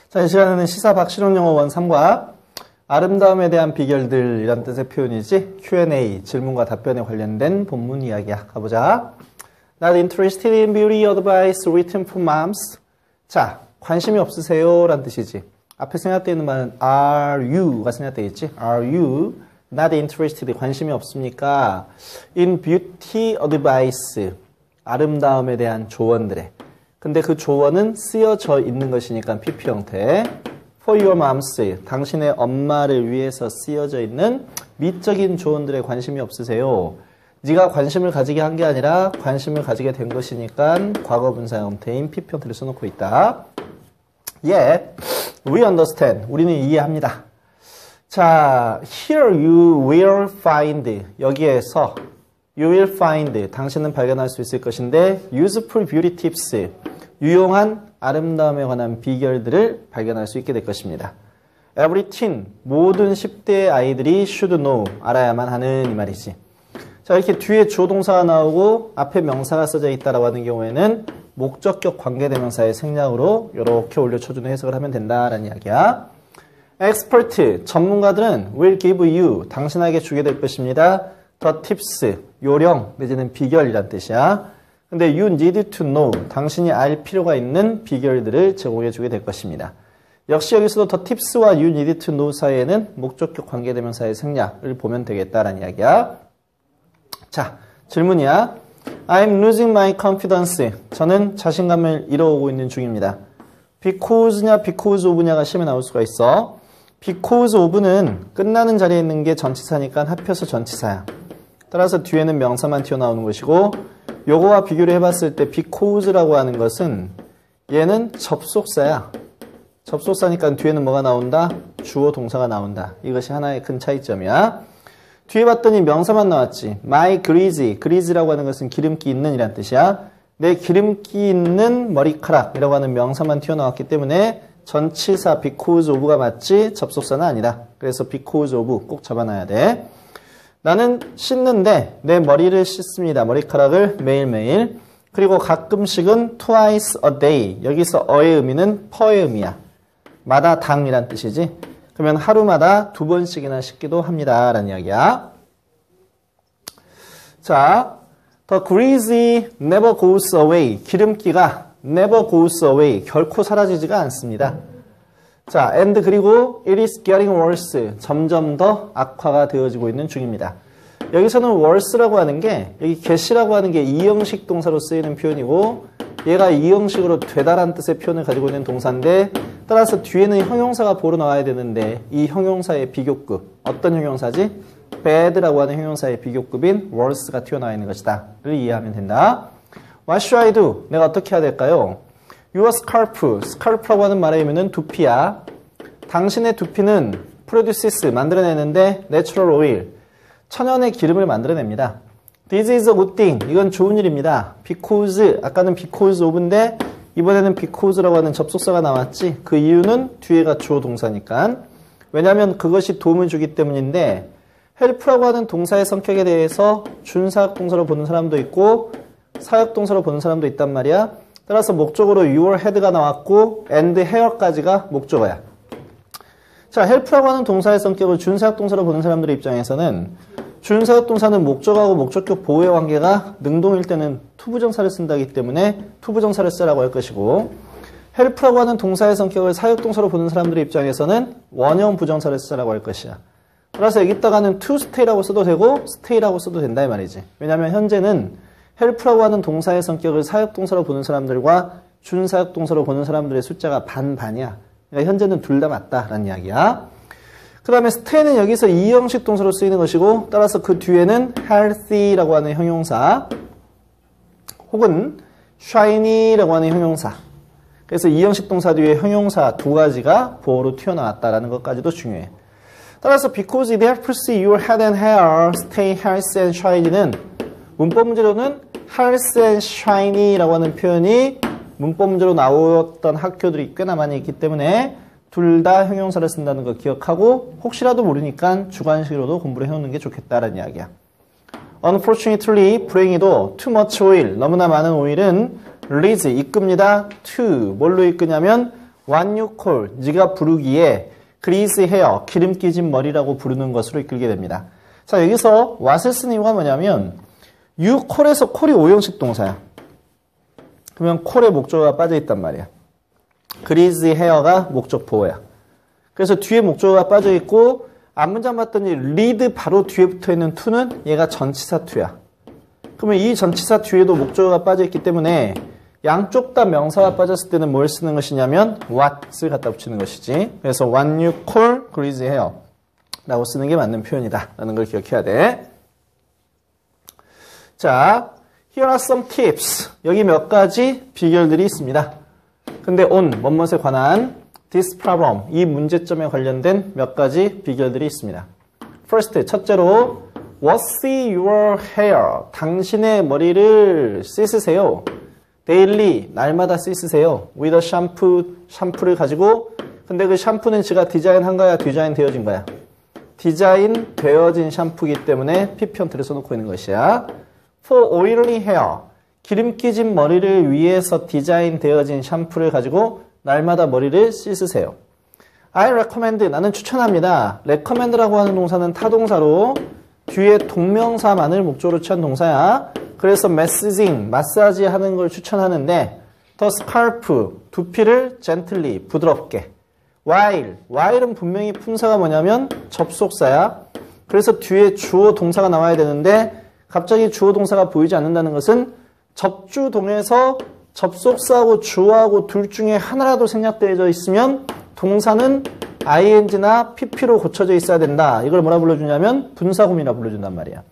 자, 이 시간에는 시사 박실용영어 원 3과 아름다움에 대한 비결들이란 뜻의 표현이지 Q&A, 질문과 답변에 관련된 본문 이야기야. 가보자. Not interested in beauty advice written for moms. 자, 관심이 없으세요? 라는 뜻이지. 앞에 생략되어 있는 말은 are you가 생략되어 있지. Are you not interested? 관심이 없습니까? In beauty advice. 아름다움에 대한 조언들에. 근데 그 조언은 쓰여져 있는 것이니까 PP 형태. For your moms. 당신의 엄마를 위해서 쓰여져 있는 미적인 조언들에 관심이 없으세요? 네가 관심을 가지게 한 게 아니라 관심을 가지게 된 것이니까 과거분사 형태인 PP 형태를 써놓고 있다. Yet, we understand. 우리는 이해합니다. 자, here you will find. 여기에서 you will find. 당신은 발견할 수 있을 것인데 useful beauty tips. 유용한 아름다움에 관한 비결들을 발견할 수 있게 될 것입니다. Every teen. 모든 10대의 아이들이 should know. 알아야만 하는 이 말이지. 자, 이렇게 뒤에 주어 동사가 나오고 앞에 명사가 써져 있다라고 하는 경우에는 목적격 관계대명사의 생략으로 이렇게 올려쳐주는 해석을 하면 된다라는 이야기야. Expert, 전문가들은 will give you, 당신에게 주게 될 것입니다. The tips, 요령 내지는 비결이란 뜻이야. 근데 you need to know, 당신이 알 필요가 있는 비결들을 제공해 주게 될 것입니다. 역시 여기서도 the tips와 you need to know 사이에는 목적격 관계대명사의 생략을 보면 되겠다라는 이야기야. 자, 질문이야. I'm losing my confidence. 저는 자신감을 잃어오고 있는 중입니다. Because냐 because of냐가 시험에 나올 수가 있어. Because of는 끝나는 자리에 있는 게 전치사니까 합해서 전치사야. 따라서 뒤에는 명사만 튀어나오는 것이고 요거와 비교를 해봤을 때 because라고 하는 것은 얘는 접속사야. 접속사니까 뒤에는 뭐가 나온다? 주어 동사가 나온다. 이것이 하나의 큰 차이점이야. 뒤에 봤더니 명사만 나왔지. My greasy. greasy라고 하는 것은 기름기 있는 이란 뜻이야. 내 기름기 있는 머리카락이라고 하는 명사만 튀어나왔기 때문에 전치사 because of가 맞지 접속사는 아니다. 그래서 because of 꼭 잡아놔야 돼. 나는 씻는데 내 머리를 씻습니다. 머리카락을 매일매일. 그리고 가끔씩은 twice a day. 여기서 어의 의미는 per의 의미야. 마다 당이란 뜻이지. 그러면 하루마다 2번씩이나 씻기도 합니다. 라는 이야기야. 자, the greasy never goes away. 기름기가 never goes away. 결코 사라지지가 않습니다. 자, and 그리고 it is getting worse. 점점 더 악화가 되어지고 있는 중입니다. 여기서는 worse라고 하는 게 여기 get이라고 하는 게 이형식 동사로 쓰이는 표현이고 얘가 이형식으로 되다란 뜻의 표현을 가지고 있는 동사인데 따라서 뒤에는 형용사가 보러 나와야 되는데 이 형용사의 비교급 어떤 형용사지? bad라고 하는 형용사의 비교급인 worse가 튀어나와 있는 것이다 를 이해하면 된다. What should I do? 내가 어떻게 해야 될까요? Your scarf, scarf라고 하는 말의 의미는 두피야. 당신의 두피는 produces, 만들어내는데 natural oil, 천연의 기름을 만들어냅니다. This is a good thing. 이건 좋은 일입니다. Because, 아까는 because of인데 이번에는 because라고 하는 접속사가 나왔지. 그 이유는 뒤에가 주어 동사니까. 왜냐하면 그것이 도움을 주기 때문인데 help라고 하는 동사의 성격에 대해서 준사역 동사로 보는 사람도 있고 사역 동사로 보는 사람도 있단 말이야. 따라서 목적으로 your head가 나왔고 and hair까지가 목적어야. 자, help라고 하는 동사의 성격을 준사역 동사로 보는 사람들의 입장에서는 준사역 동사는 목적하고 목적격 보호의 관계가 능동일 때는 투부정사를 쓴다기 때문에 투부정사를 쓰라고 할 것이고 help라고 하는 동사의 성격을 사역 동사로 보는 사람들의 입장에서는 원형 부정사를 쓰라고 할 것이야. 따라서 여기다가는 to stay라고 써도 되고 stay라고 써도 된다 이 말이지. 왜냐하면 현재는 help라고 하는 동사의 성격을 사역 동사로 보는 사람들과 준사역 동사로 보는 사람들의 숫자가 반반이야. 그러니까 현재는 둘 다 맞다라는 이야기야. 그 다음에 stay는 여기서 이형식 동사로 쓰이는 것이고 따라서 그 뒤에는 healthy라고 하는 형용사 혹은 shiny라고 하는 형용사. 그래서 이형식 동사 뒤에 형용사 두 가지가 보어로 튀어나왔다라는 것까지도 중요해. 따라서 because it helps your head and hair stay healthy and shiny는 문법 문제로는 healthy and shiny라고 하는 표현이 문법 문제로 나왔던 학교들이 꽤나 많이 있기 때문에 둘 다 형용사를 쓴다는 거 기억하고 혹시라도 모르니까 주관식으로도 공부를 해놓는 게 좋겠다라는 이야기야. Unfortunately, 불행히도 too much oil, 너무나 많은 오일은 leads, 이끕니다. to, 뭘로 이끄냐면 what you call, 네가 부르기에 greasy hair, 기름기 진 머리라고 부르는 것으로 이끌게 됩니다. 자, 여기서 what을 쓴 이유가 뭐냐면 you call에서 call이 5형식 동사야. 그러면 call에 목적어가 빠져있단 말이야. greasy hair가 목적 보호야. 그래서 뒤에 목적어가 빠져있고 앞문장 봤더니 lead 바로 뒤에 붙어있는 to는 얘가 전치사 to야. 그러면 이 전치사 뒤에도 목적어가 빠져있기 때문에 양쪽 다 명사가 빠졌을 때는 뭘 쓰는 것이냐면 what을 갖다 붙이는 것이지. 그래서 what you call greasy hair 라고 쓰는 게 맞는 표현이다 라는 걸 기억해야 돼. 자, here are some tips. 여기 몇 가지 비결들이 있습니다. 근데 on, 뭐뭇에 관한 this problem, 이 문제점에 관련된 몇 가지 비결들이 있습니다. First, 첫째로 wash your hair. 당신의 머리를 씻으세요. daily, 날마다 씻으세요. with a shampoo, 샴푸를 가지고. 근데 그 샴푸는 지가 디자인한 거야, 디자인 되어진 거야? 디자인 되어진 샴푸이기 때문에 PP형태를 써놓고 있는 것이야. For oily hair, 기름기 진 머리를 위해서 디자인 되어진 샴푸를 가지고 날마다 머리를 씻으세요. I recommend, 나는 추천합니다. recommend라고 하는 동사는 타동사로 뒤에 동명사만을 목적으로 취한 동사야. 그래서 massaging, 마사지 하는 걸 추천하는데 the scalp, 두피를 gently, 부드럽게. while은 분명히 품사가 뭐냐면 접속사야. 그래서 뒤에 주어 동사가 나와야 되는데 갑자기 주어 동사가 보이지 않는다는 것은 접주동에서 접속사하고 주어하고 둘 중에 하나라도 생략되어 있으면 동사는 ing나 pp로 고쳐져 있어야 된다. 이걸 뭐라 불러주냐면 분사구문이라 불러준단 말이야.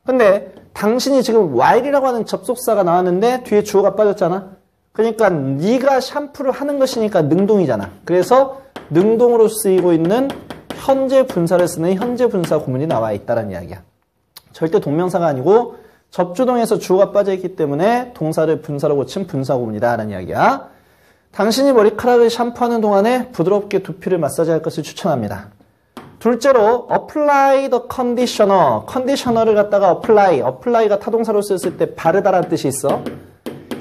근데 당신이 지금 while이라고 하는 접속사가 나왔는데 뒤에 주어가 빠졌잖아. 그러니까 네가 샴푸를 하는 것이니까 능동이잖아. 그래서 능동으로 쓰이고 있는 현재 분사를 쓰는 현재 분사 구문이 나와 있다는 이야기야. 절대 동명사가 아니고 접주동에서 주어가 빠져있기 때문에 동사를 분사로 고친 분사구문이다라는 이야기야. 당신이 머리카락을 샴푸하는 동안에 부드럽게 두피를 마사지할 것을 추천합니다. 둘째로 apply the conditioner. 컨디셔너를 갖다가 apply가 타동사로 쓰였을 때 바르다라는 뜻이 있어.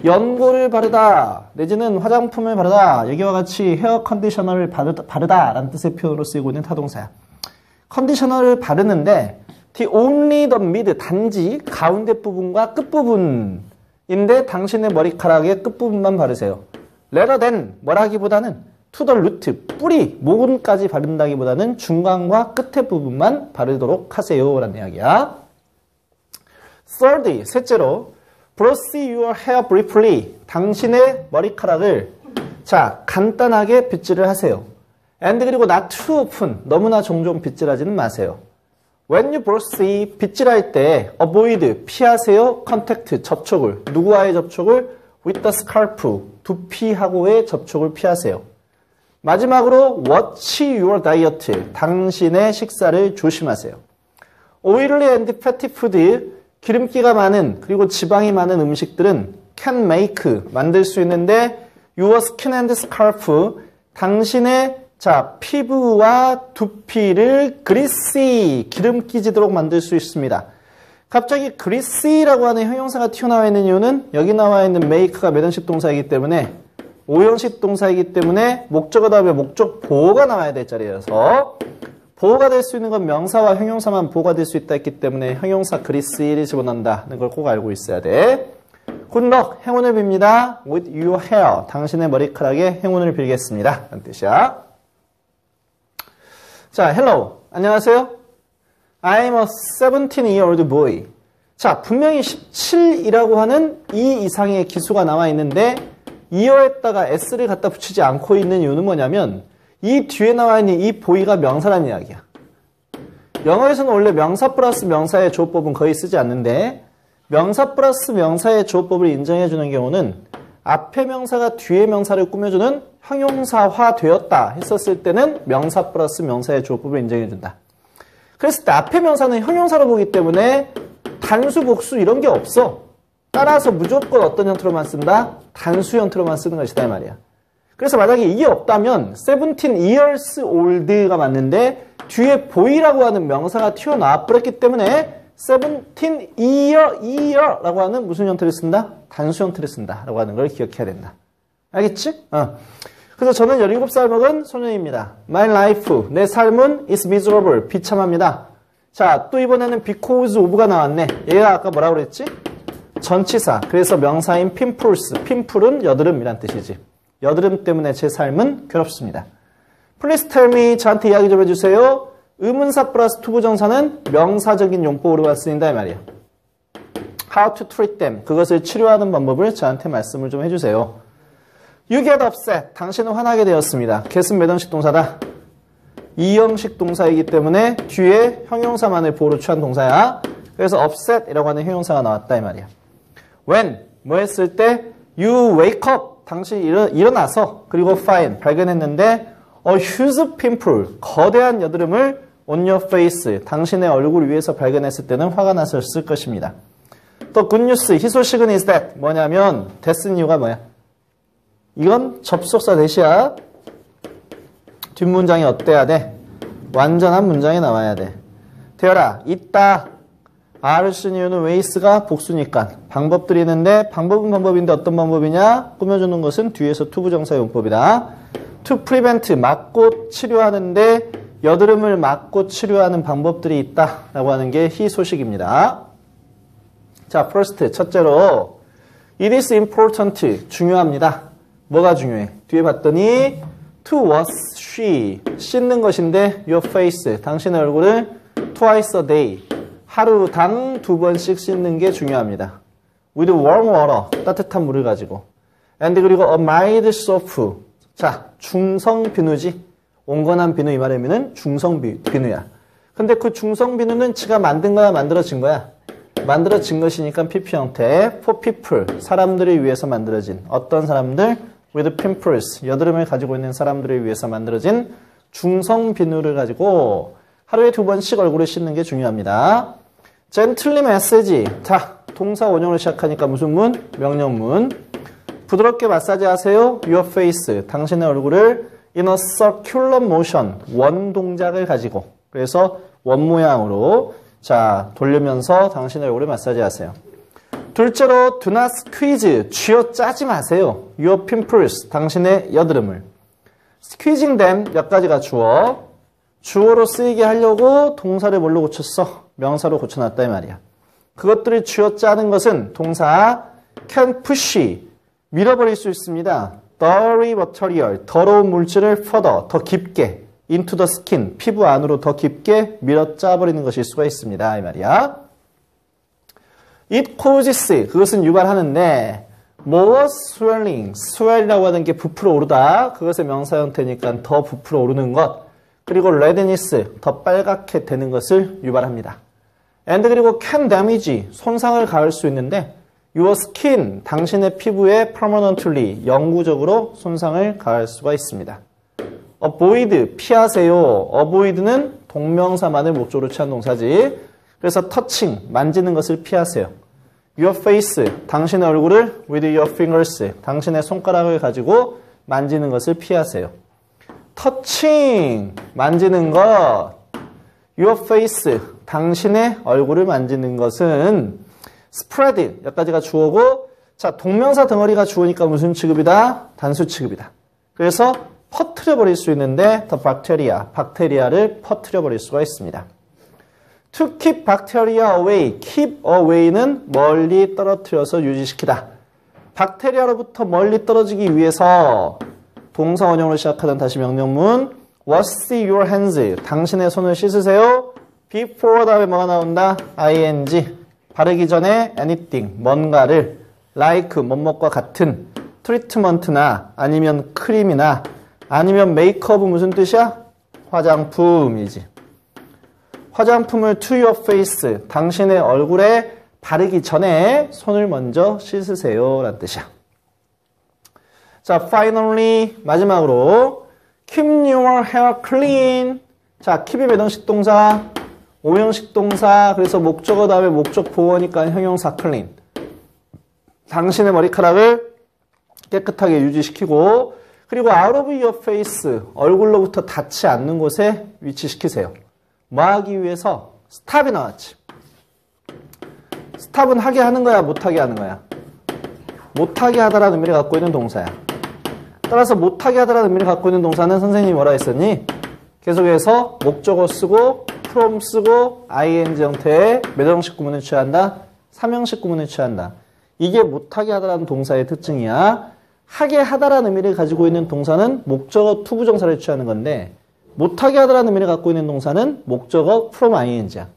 연고를 바르다 내지는 화장품을 바르다, 여기와 같이 헤어 컨디셔너를 바르다라는 뜻의 표현으로 쓰이고 있는 타동사야. 컨디셔너를 바르는데 the only the mid, 단지 가운데 부분과 끝부분인데 당신의 머리카락의 끝부분만 바르세요. rather than, 뭐라기보다는 to the root, 뿌리, 모근까지 바른다기보다는 중간과 끝의 부분만 바르도록 하세요 라는 이야기야. Third, 셋째로 brush your hair briefly. 당신의 머리카락을 간단하게 빗질을 하세요. and 그리고 not too often, 너무나 종종 빗질하지는 마세요. When you brush, 빗질할 때 avoid, 피하세요. contact, 접촉을. 누구와의 접촉을? with the scalp, 두피하고의 접촉을 피하세요. 마지막으로 watch your diet, 당신의 식사를 조심하세요. oily and fatty food, 기름기가 많은 그리고 지방이 많은 음식들은 can make, 만들 수 있는데 your skin and scalp, 당신의 피부와 두피를 greasy, 기름기지도록 만들 수 있습니다. 갑자기 greasy라고 하는 형용사가 튀어나와 있는 이유는 여기 나와 있는 make가 몇 형식 동사이기 때문에 5형식 동사이기 때문에 목적어 다음에 목적 보호가 나와야 될 자리여서 보호가 될 수 있는 건 명사와 형용사만 보호가 될 수 있다 했기 때문에 형용사 greasy를 집어넣는다는 걸 꼭 알고 있어야 돼. Good luck, 행운을 빕니다. With your hair, 당신의 머리카락에 행운을 빌겠습니다. 라는 뜻이야. 자, hello, 안녕하세요. I'm a 17-year-old boy. 자, 분명히 17이라고 하는 이 이상의 기수가 나와 있는데 year에다가 s를 갖다 붙이지 않고 있는 이유는 뭐냐면 이 뒤에 나와 있는 이 boy가 명사라는 이야기야. 영어에서는 원래 명사 플러스 명사의 조업법은 거의 쓰지 않는데 명사 플러스 명사의 조업법을 인정해주는 경우는 앞에 명사가 뒤에 명사를 꾸며주는 형용사화 되었다 했었을 때는 명사 플러스 명사의 조업법을 인정해준다. 그랬을 때 앞에 명사는 형용사로 보기 때문에 단수, 복수 이런 게 없어. 따라서 무조건 어떤 형태로만 쓴다? 단수 형태로만 쓰는 것이다 이 말이야. 그래서 만약에 이게 없다면 17 years old가 맞는데 뒤에 boy라고 하는 명사가 튀어나와 버렸기 때문에 17 year라고 하는 무슨 형태를 쓴다? 단수 형태를 쓴다 라고 하는 걸 기억해야 된다. 알겠지? 그래서 저는 17살 먹은 소년입니다. My life, 내 삶은 is miserable, 비참합니다. 자, 또 이번에는 because of가 나왔네. 얘가 아까 뭐라고 그랬지? 전치사. 그래서 명사인 pimples, pimple은 여드름이란 뜻이지. 여드름 때문에 제 삶은 괴롭습니다. Please tell me, 저한테 이야기 좀 해주세요. 의문사 플러스 투부정사는 명사적인 용법으로만 쓰인다 이 말이야. How to treat them, 그것을 치료하는 방법을 저한테 말씀을 좀 해주세요. You get upset, 당신은 화나게 되었습니다. get은 몇 형식 동사다? 2형식 동사이기 때문에 뒤에 형용사만을 보호로 취한 동사야. 그래서 upset이라고 하는 형용사가 나왔다 이 말이야. When, 뭐 했을 때 you wake up, 당신이 일어나서 그리고 find, 발견했는데 a huge pimple, 거대한 여드름을 on your face, 당신의 얼굴 위에서 발견했을 때는 화가 났을 것입니다. 또 good news, 희소식은 is that, 뭐냐면 that 쓴 이유가 뭐야? 이건 접속사 대시야. 뒷문장이 어때야 돼? 완전한 문장이 나와야 돼. 되어라, 있다. R을 쓴 이유는 ways가 복수니까 방법들이 있는데 방법은 방법인데 어떤 방법이냐? 꾸며주는 것은 뒤에서 투부정사 용법이다. To prevent, 막고 치료하는데 여드름을 막고 치료하는 방법들이 있다라고 하는 게 희소식입니다. 자, first, 첫째로 It is important, 중요합니다. 뭐가 중요해? 뒤에 봤더니 to wash, 씻는 것인데 your face, 당신의 얼굴을 twice a day, 하루당 2번씩 씻는 게 중요합니다. With warm water, 따뜻한 물을 가지고. And 그리고 a mild soap, 자, 중성 비누지. 온건한 비누 이 말의 의미는 중성 비누야. 근데 그 중성 비누는 지가 만든 거야, 만들어진 거야? 만들어진 것이니까 PP 형태. For people, 사람들을 위해서 만들어진. 어떤 사람들? With pimples, 여드름을 가지고 있는 사람들을 위해서 만들어진 중성 비누를 가지고 하루에 2번씩 얼굴을 씻는 게 중요합니다. Gently massage, 자, 동사 원형으로 시작하니까 무슨 문? 명령문. 부드럽게 마사지 하세요. Your face, 당신의 얼굴을 in a circular motion, 원 동작을 가지고. 그래서 원 모양으로 자 돌리면서 당신의 얼굴을 마사지 하세요. 둘째로 do not squeeze, 쥐어 짜지 마세요. Your pimples, 당신의 여드름을. squeezing them, 몇 가지가 주어. 주어로 쓰이게 하려고 동사를 뭘로 고쳤어? 명사로 고쳐놨다 이 말이야. 그것들을 쥐어 짜는 것은 동사 can push, 밀어버릴 수 있습니다. dirty material, 더러운 물질을 further, 더 깊게 into the skin, 피부 안으로 더 깊게 밀어 짜버리는 것일 수가 있습니다. 이 말이야. It causes, 그것은 유발하는데 more swelling, swell이라고 하는 게 부풀어 오르다. 그것의 명사 형태니까 더 부풀어 오르는 것. 그리고 redness, 더 빨갛게 되는 것을 유발합니다. And 그리고 can damage, 손상을 가할 수 있는데 your skin, 당신의 피부에 permanently, 영구적으로 손상을 가할 수가 있습니다. avoid, 피하세요. avoid는 동명사만을 목적으로 취한 동사지. 그래서 touching, 만지는 것을 피하세요. Your face, 당신의 얼굴을 with your fingers, 당신의 손가락을 가지고 만지는 것을 피하세요. touching, 만지는 것. Your face, 당신의 얼굴을 만지는 것은 spread, 여기까지가 주어고, 자, 동명사 덩어리가 주어니까 무슨 취급이다? 단수 취급이다. 그래서 퍼뜨려 버릴 수 있는데 the bacteria, 박테리아를 퍼뜨려 버릴 수가 있습니다. To keep bacteria away, keep away는 멀리 떨어뜨려서 유지시키다. 박테리아로부터 멀리 떨어지기 위해서 동사 원형으로 시작하는 다시 명령문 wash your hands, 당신의 손을 씻으세요. before 다음에 뭐가 나온다? ing, 바르기 전에 anything, 뭔가를 like, 뭐뭐과 같은 트리트먼트나 아니면 크림이나 아니면 메이크업은 무슨 뜻이야? 화장품이지. 화장품을 to your face, 당신의 얼굴에 바르기 전에 손을 먼저 씻으세요 라는 뜻이야. 자, finally 마지막으로 keep your hair clean. 자, keep이 몇 형식 동사? 5형식 동사. 그래서 목적어 다음에 목적 보어니까 형용사 clean. 당신의 머리카락을 깨끗하게 유지시키고 그리고 out of your face, 얼굴로부터 닿지 않는 곳에 위치시키세요. 뭐 하기 위해서? stop이 나왔지. stop은 하게 하는 거야, 못하게 하는 거야? 못하게 하다라는 의미를 갖고 있는 동사야. 따라서 못하게 하다라는 의미를 갖고 있는 동사는 선생님이 뭐라 했었니? 계속해서 목적어 쓰고 from 쓰고 ing 형태의 몇 형식 구문을 취한다? 3형식 구문을 취한다. 이게 못하게 하다라는 동사의 특징이야. 하게 하다라는 의미를 가지고 있는 동사는 목적어 투부정사를 취하는 건데 못하게 하다라는 의미를 갖고 있는 동사는 목적어 from ing야.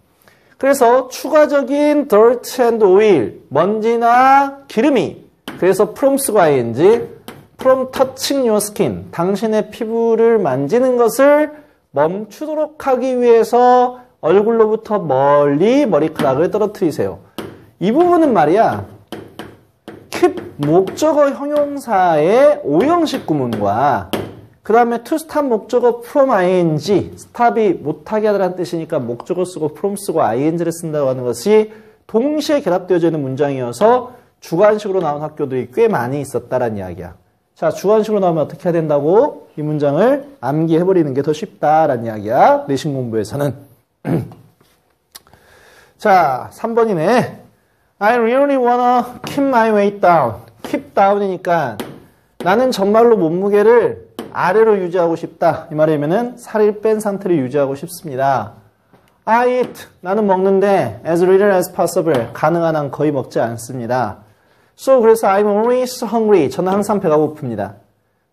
그래서 추가적인 dirt and oil, 먼지나 기름이 그래서 from 쓰고 ing, from touching your skin, 당신의 피부를 만지는 것을 멈추도록 하기 위해서 얼굴로부터 멀리 머리카락을 떨어뜨리세요. 이 부분은 말이야. keep 목적어 형용사의 5형식 구문과 그 다음에 to stop 목적어 from ing, stop이 못하게 하다라는 뜻이니까 목적어 쓰고 from 쓰고 ing를 쓴다고 하는 것이 동시에 결합되어져 있는 문장이어서 주관식으로 나온 학교들이 꽤 많이 있었다라는 이야기야. 자, 주관식으로 나오면 어떻게 해야 된다고? 이 문장을 암기해버리는 게 더 쉽다라는 이야기야. 내신 공부에서는. 자, 3번이네. I really wanna keep my weight down. keep down이니까 나는 정말로 몸무게를 아래로 유지하고 싶다. 이 말이면은 살을 뺀 상태를 유지하고 싶습니다. I eat. 나는 먹는데 as little as possible. 가능한 한 거의 먹지 않습니다. So 그래서 I'm always hungry. 저는 항상 배가 고픕니다.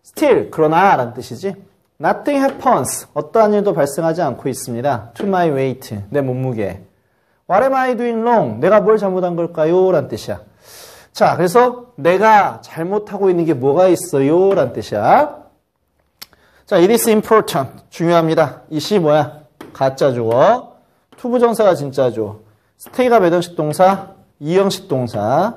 Still 그러나 라는 뜻이지. Nothing happens. 어떠한 일도 발생하지 않고 있습니다. To my weight. 내 몸무게. What am I doing wrong? 내가 뭘 잘못한 걸까요? 라는 뜻이야. 자, 그래서 내가 잘못하고 있는 게 뭐가 있어요? 라는 뜻이야. 자, it is important. 중요합니다. 이시 뭐야? 가짜 주어. 투부정사가 진짜 주어. stay가 몇 형식 동사? 2형식 동사.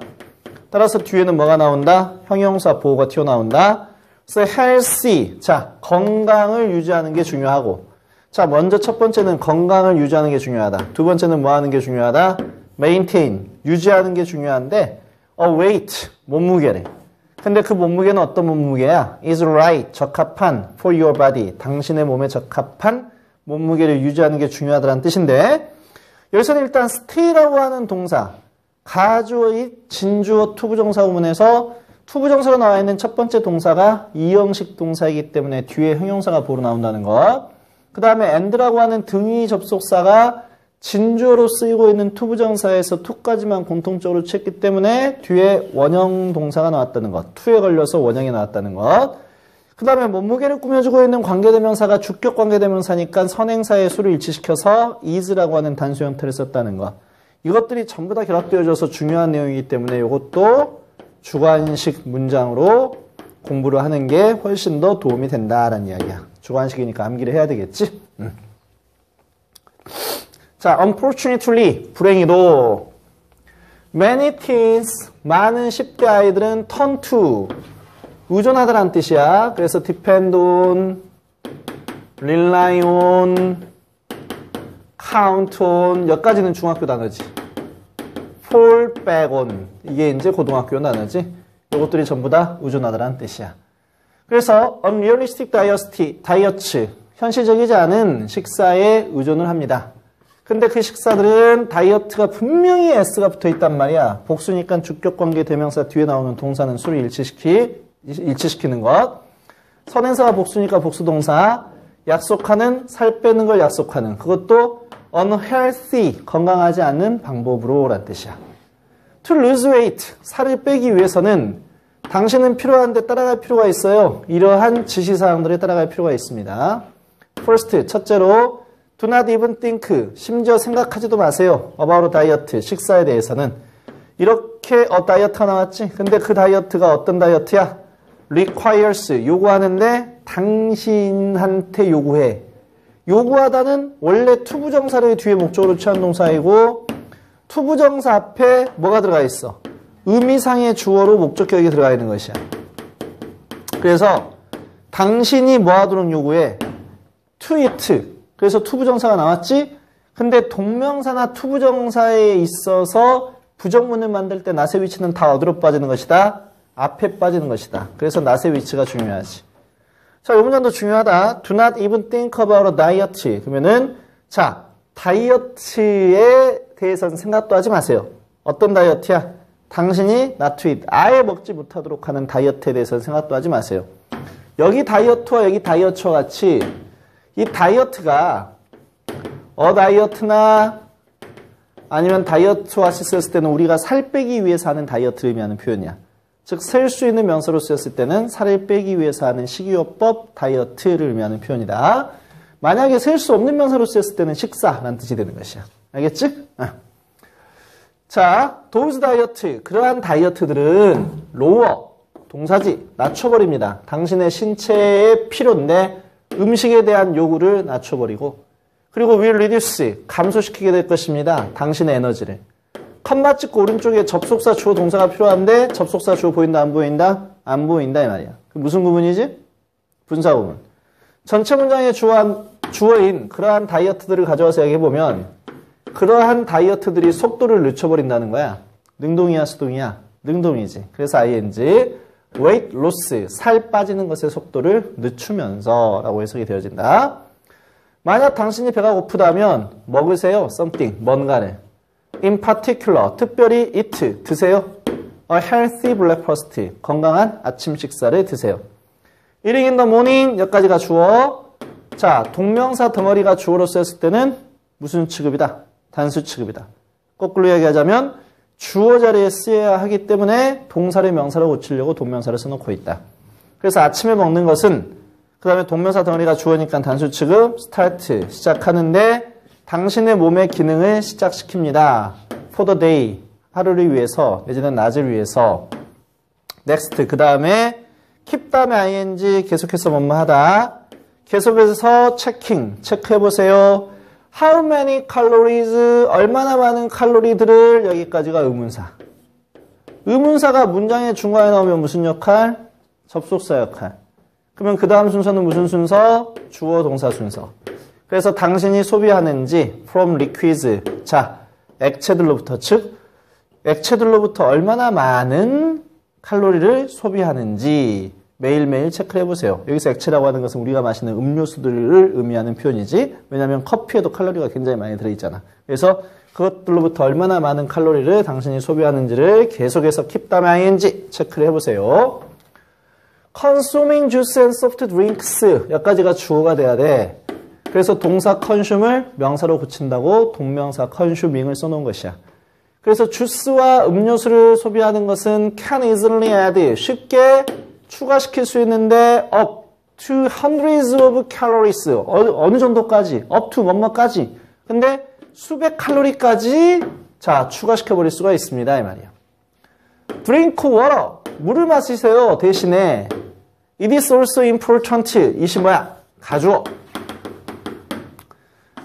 따라서 뒤에는 뭐가 나온다? 형용사 보호가 튀어나온다. 그래서 healthy. 자, 건강을 유지하는 게 중요하고. 자, 먼저 첫 번째는 건강을 유지하는 게 중요하다. 두 번째는 뭐 하는 게 중요하다? maintain. 유지하는 게 중요한데 weight. 몸무게래. 근데 그 몸무게는 어떤 몸무게야? is right. 적합한 for your body. 당신의 몸에 적합한 몸무게를 유지하는 게 중요하다는 뜻인데 여기서는 일단 stay라고 하는 동사 가주어의 진주어 투부정사 구문에서 투부정사로 나와 있는 첫 번째 동사가 2형식 동사이기 때문에 뒤에 형용사가 보로 나온다는 것. 그 다음에 and라고 하는 등위 접속사가 진주어로 쓰이고 있는 투부정사에서 to까지만 공통적으로 취했기 때문에 뒤에 원형 동사가 나왔다는 것. to에 걸려서 원형이 나왔다는 것. 그 다음에 몸무게를 꾸며주고 있는 관계대명사가 주격 관계대명사니까 선행사의 수를 일치시켜서 is라고 하는 단수 형태를 썼다는 것. 이것들이 전부 다 결합되어져서 중요한 내용이기 때문에 이것도 주관식 문장으로 공부를 하는 게 훨씬 더 도움이 된다라는 이야기야. 주관식이니까 암기를 해야 되겠지? 자, unfortunately, 불행히도 many teens, 많은 10대 아이들은 turn to, 의존하다라는 뜻이야. 그래서 depend on, rely on, count on, 여기까지는 중학교 단어지. fall back on, 이게 이제 고등학교 단어지. 이것들이 전부 다 의존하다라는 뜻이야. 그래서 unrealistic diets, 현실적이지 않은 식사에 의존을 합니다. 근데 그 식사들은 다이어트가 분명히 S가 붙어 있단 말이야. 복수니까 주격관계 대명사 뒤에 나오는 동사는 수를 일치시키는 것. 선행사가 복수니까 복수동사. 약속하는, 살 빼는 걸 약속하는. 그것도 unhealthy, 건강하지 않은 방법으로 라는 뜻이야. To lose weight, 살을 빼기 위해서는 당신은 필요한데 따라갈 필요가 있어요. 이러한 지시사항들에 따라갈 필요가 있습니다. First, 첫째로 do not even think, 심지어 생각하지도 마세요. about diet, 식사에 대해서는. 이렇게 다이어트가 나왔지? 근데 그 다이어트가 어떤 다이어트야? requires, 요구하는데 당신한테 요구해. 요구하다는 원래 투부정사를 뒤에 목적으로 취한 동사이고 투부정사 앞에 뭐가 들어가 있어? 의미상의 주어로 목적격이 들어가 있는 것이야. 그래서 당신이 뭐 하도록 요구해? to eat. 그래서 투부정사가 나왔지? 근데 동명사나 투부정사에 있어서 부정문을 만들 때 낫의 위치는 다 어디로 빠지는 것이다? 앞에 빠지는 것이다. 그래서 낫의 위치가 중요하지. 자, 이 문장도 중요하다. Do not even think about a diet. 그러면은, 자, 다이어트에 대해서는 생각도 하지 마세요. 어떤 다이어트야? 당신이 not to eat. 아예 먹지 못하도록 하는 다이어트에 대해서는 생각도 하지 마세요. 여기 다이어트와 여기 다이어트와 같이 이 다이어트가 다이어트나 아니면 다이어트와 쓰였을 때는 우리가 살 빼기 위해서 하는 다이어트를 의미하는 표현이야. 즉, 셀 수 있는 명사로 쓰였을 때는 살을 빼기 위해서 하는 식이요법 다이어트를 의미하는 표현이다. 만약에 셀 수 없는 명사로 쓰였을 때는 식사라는 뜻이 되는 것이야. 알겠지? 자, those 다이어트, 그러한 다이어트들은 lower, 동사지, 낮춰버립니다. 당신의 신체의 필요인데 음식에 대한 요구를 낮춰버리고, 그리고 will reduce, 감소시키게 될 것입니다. 당신의 에너지를. 컴마 찍고 오른쪽에 접속사 주어 동사가 필요한데 접속사 주어 보인다 안 보인다? 안 보인다 이 말이야. 무슨 구문이지? 분사 구문. 전체 문장의 주어인 그러한 다이어트들을 가져와서 얘기해보면 그러한 다이어트들이 속도를 늦춰버린다는 거야. 능동이야 수동이야? 능동이지. 그래서 ing weight loss, 살 빠지는 것의 속도를 늦추면서 라고 해석이 되어진다. 만약 당신이 배가 고프다면 먹으세요. something, 뭔가를. In particular, 특별히 eat, 드세요. A healthy breakfast, 건강한 아침 식사를 드세요. Eating in the morning, 여기까지가 주어. 자, 동명사 덩어리가 주어로 쓰였을 때는 무슨 취급이다? 단수 취급이다. 거꾸로 이야기하자면 주어 자리에 쓰여야 하기 때문에 동사를 명사로 고치려고 동명사를 써놓고 있다. 그래서 아침에 먹는 것은 그 다음에 동명사 덩어리가 주어니까 단수 취급, start, 시작하는데 당신의 몸의 기능을 시작시킵니다. For the day, 하루를 위해서, 내지는 낮을 위해서. next, 그 다음에 keep 다음에 ing, 계속해서 뭐뭐 하다. 계속해서 checking, 체크해보세요. How many calories, 얼마나 많은 칼로리들을, 여기까지가 의문사. 의문사가 문장의 중간에 나오면 무슨 역할? 접속사 역할. 그러면 그 다음 순서는 무슨 순서? 주어 동사 순서. 그래서 당신이 소비하는지 from liquids, 자, 액체들로부터, 즉 액체들로부터 얼마나 많은 칼로리를 소비하는지 매일매일 체크를 해보세요. 여기서 액체라고 하는 것은 우리가 마시는 음료수들을 의미하는 표현이지, 왜냐하면 커피에도 칼로리가 굉장히 많이 들어있잖아. 그래서 그것들로부터 얼마나 많은 칼로리를 당신이 소비하는지를 계속해서 keep 다음에 ing 체크를 해보세요. consuming juice and soft drinks, 여기까지가 주어가 돼야 돼. 그래서 동사 consume을 명사로 고친다고 동명사 consuming을 써놓은 것이야. 그래서 주스와 음료수를 소비하는 것은 can easily add, 쉽게 추가시킬 수 있는데 up to hundreds of calories, 어느 정도까지, up to 뭐뭐까지. 근데 수백 칼로리까지 자 추가시켜버릴 수가 있습니다 이 말이야. drink water, 물을 마시세요. 대신에 it is also important, 이시 뭐야? 가주어.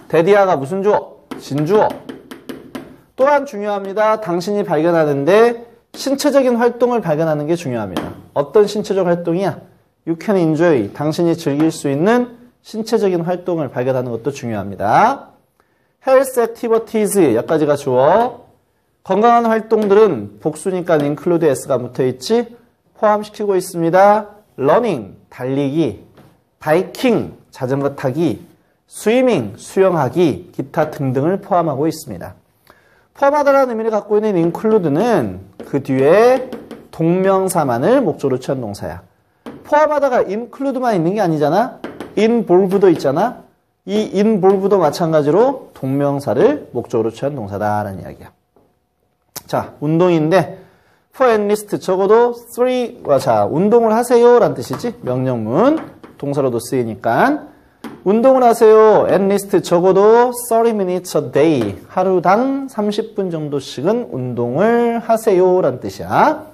대디아가 무슨 주어? 진주어. 또한 중요합니다. 당신이 발견하는데 신체적인 활동을 발견하는 게 중요합니다. 어떤 신체적 활동이야? You can enjoy, 당신이 즐길 수 있는 신체적인 활동을 발견하는 것도 중요합니다. Health activities, 여기까지가 주어. 건강한 활동들은 복수니까 include s가 붙어있지? 포함시키고 있습니다. Running, 달리기, biking, 자전거 타기, 스위밍, 수영하기, 기타 등등을 포함하고 있습니다. 포함하다라는 의미를 갖고 있는 include는 그 뒤에 동명사만을 목적으로 취한 동사야. 포함하다가 include만 있는 게 아니잖아. involve도 있잖아. 이 involve도 마찬가지로 동명사를 목적으로 취한 동사다라는 이야기야. 자, 운동인데 for at least 적어도 3, 자, 운동을 하세요 라는 뜻이지. 명령문, 동사로도 쓰이니까. 운동을 하세요. at least 적어도 30 minutes a day. 하루당 30분 정도씩은 운동을 하세요 라는 뜻이야.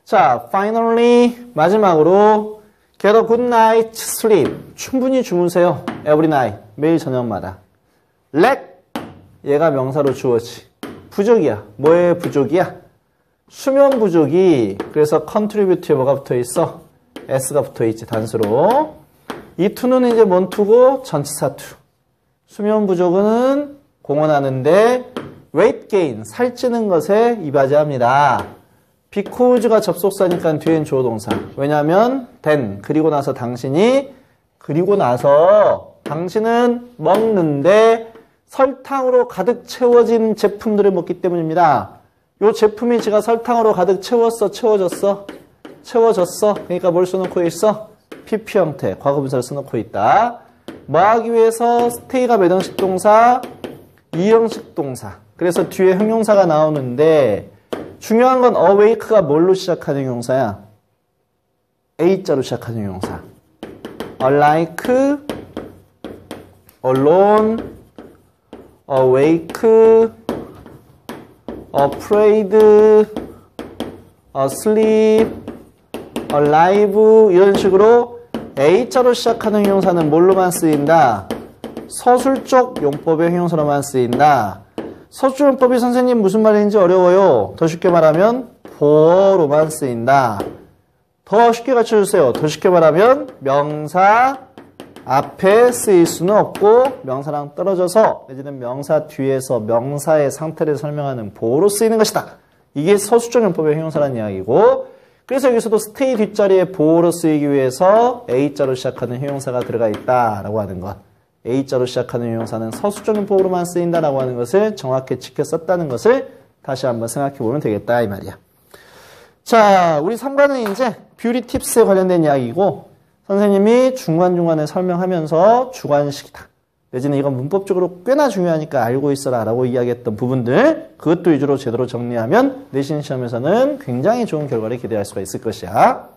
자, finally 마지막으로 get a good night's sleep. 충분히 주무세요. every night. 매일 저녁마다. lack. 얘가 명사로 주어지. 부족이야. 뭐의 부족이야? 수면 부족이. 그래서 contribute에 뭐가 붙어있어? s가 붙어있지. 단수로. 이 투는 이제 뭔 투고? 전치사 투. 수면 부족은 공언하는데 weight gain, 살찌는 것에 이바지합니다. because가 접속사니까 뒤엔 주어 동사. 왜냐하면 then, 그리고 나서 당신이, 그리고 나서 당신은 먹는데 설탕으로 가득 채워진 제품들을 먹기 때문입니다. 이 제품이 제가 설탕으로 가득 채웠어? 채워졌어? 채워졌어. 그러니까 뭘 써놓고 있어? PP 형태, 과거분사를 써놓고 있다. 뭐 하기 위해서 stay가 몇 형식 동사? 2형식 동사. 그래서 뒤에 형용사가 나오는데 중요한 건 awake가 뭘로 시작하는 형용사야? A자로 시작하는 형용사. alike, alone, awake, afraid, asleep, alive 이런 식으로 A자로 시작하는 형용사는 뭘로만 쓰인다? 서술적 용법의 형용사로만 쓰인다. 서술적 용법이 선생님 무슨 말인지 어려워요. 더 쉽게 말하면 for로만 쓰인다. 더 쉽게 가르쳐주세요. 더 쉽게 말하면 명사 앞에 쓰일 수는 없고 명사랑 떨어져서 내지는 명사 뒤에서 명사의 상태를 설명하는 보어로 쓰이는 것이다. 이게 서술적 용법의 형용사라는 이야기고, 그래서 여기서도 stay 뒷자리에 보어로 쓰이기 위해서 A자로 시작하는 형용사가 들어가 있다라고 하는 것. A자로 시작하는 형용사는 서술적 용법으로만 쓰인다라고 하는 것을 정확히 지켜 썼다는 것을 다시 한번 생각해 보면 되겠다 이 말이야. 자, 우리 3과는 이제 뷰티 팁스에 관련된 이야기고, 선생님이 중간중간에 설명하면서 주관식이다. 내지는 이건 문법적으로 꽤나 중요하니까 알고 있어라 라고 이야기했던 부분들, 그것도 위주로 제대로 정리하면 내신 시험에서는 굉장히 좋은 결과를 기대할 수가 있을 것이야.